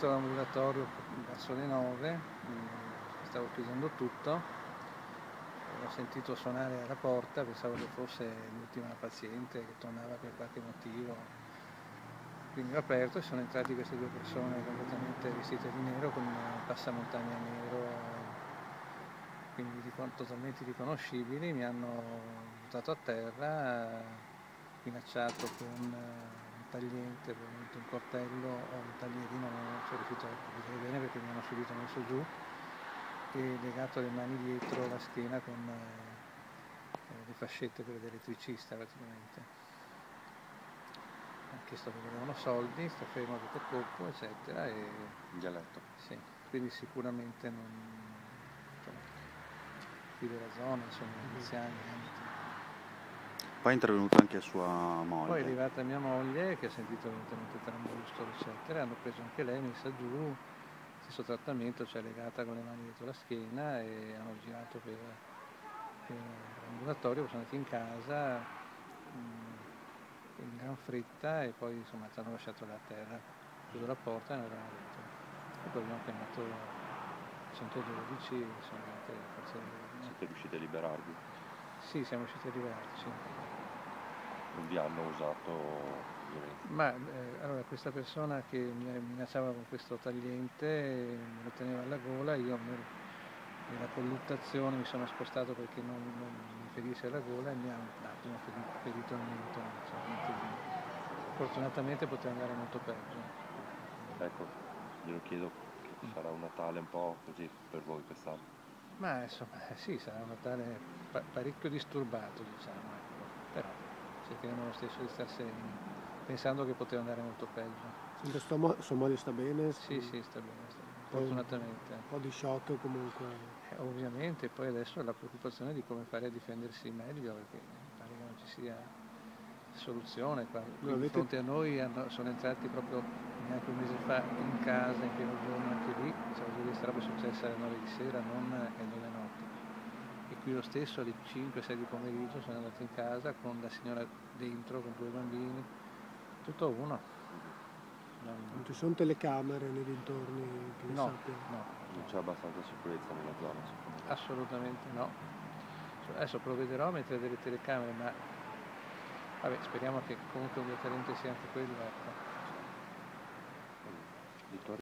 partito dall'ambulatorio verso le 9, stavo chiudendo tutto, ho sentito suonare alla porta, pensavo che fosse l'ultima paziente che tornava per qualche motivo, quindi ho aperto e sono entrati queste due persone completamente vestite di nero con un passamontagna nero, quindi totalmente riconoscibili, mi hanno buttato a terra, minacciato con un tagliente, probabilmente un coltello o un taglierino, non sono riuscito a vedere bene perché mi hanno subito messo giù e legato le mani dietro la schiena con le fascette, quelle dell'elettricista praticamente. Ha chiesto che volevano soldi, sto fermo avete colpo, eccetera. E Dialetto. sì, quindi sicuramente non, insomma, qui della zona, sono anziani. Poi è intervenuta anche sua moglie. Poi è arrivata mia moglie che ha sentito evidentemente trambustolo, eccetera, hanno preso anche lei, messa giù, stesso trattamento, cioè legata con le mani dietro la schiena e hanno girato per l'ambulatorio, sono andati in casa in gran fretta e poi insomma ci hanno lasciato là a terra, chiuso la porta e non erano dentro. E poi abbiamo chiamato 112 e sono venute le forze dell'ordine. Siete riusciti a liberarvi? Sì, siamo riusciti a liberarci. Non vi hanno usato violenza? Ma allora questa persona che mi minacciava con questo tagliente me lo teneva alla gola, io nella colluttazione mi sono spostato perché non mi ferisse alla gola e mi ha un attimo ferito il mento, cioè, niente di. Fortunatamente poteva andare molto peggio. Ecco, glielo chiedo che sarà un Natale un po' così per voi quest'anno. Ma insomma sì, sarà un Natale parecchio disturbato, diciamo, ecco. Però cercheremo lo stesso di star sereni, pensando che poteva andare molto peggio. Sua moglie sta bene? Sì, sta bene, fortunatamente. Un po' di shock comunque. Ovviamente, poi adesso la preoccupazione di come fare a difendersi meglio, perché mi pare che non ci sia soluzione qua. Qui di fronte a noi sono entrati proprio neanche un mese fa in casa, in pieno giorno anche lì, diciamo, questa roba è successa alle 9 di sera, non alle 9 notte. E qui lo stesso alle 5-6 di pomeriggio sono andati in casa con la signora dentro, con 2 bambini, tutto uno. Non ci sono telecamere nei dintorni che No, sappia? no. Non c'è abbastanza sicurezza nella zona, secondo me. Assolutamente no. Adesso provvederò a mettere delle telecamere, ma vabbè, speriamo che comunque un deterrente sia anche quello, ecco.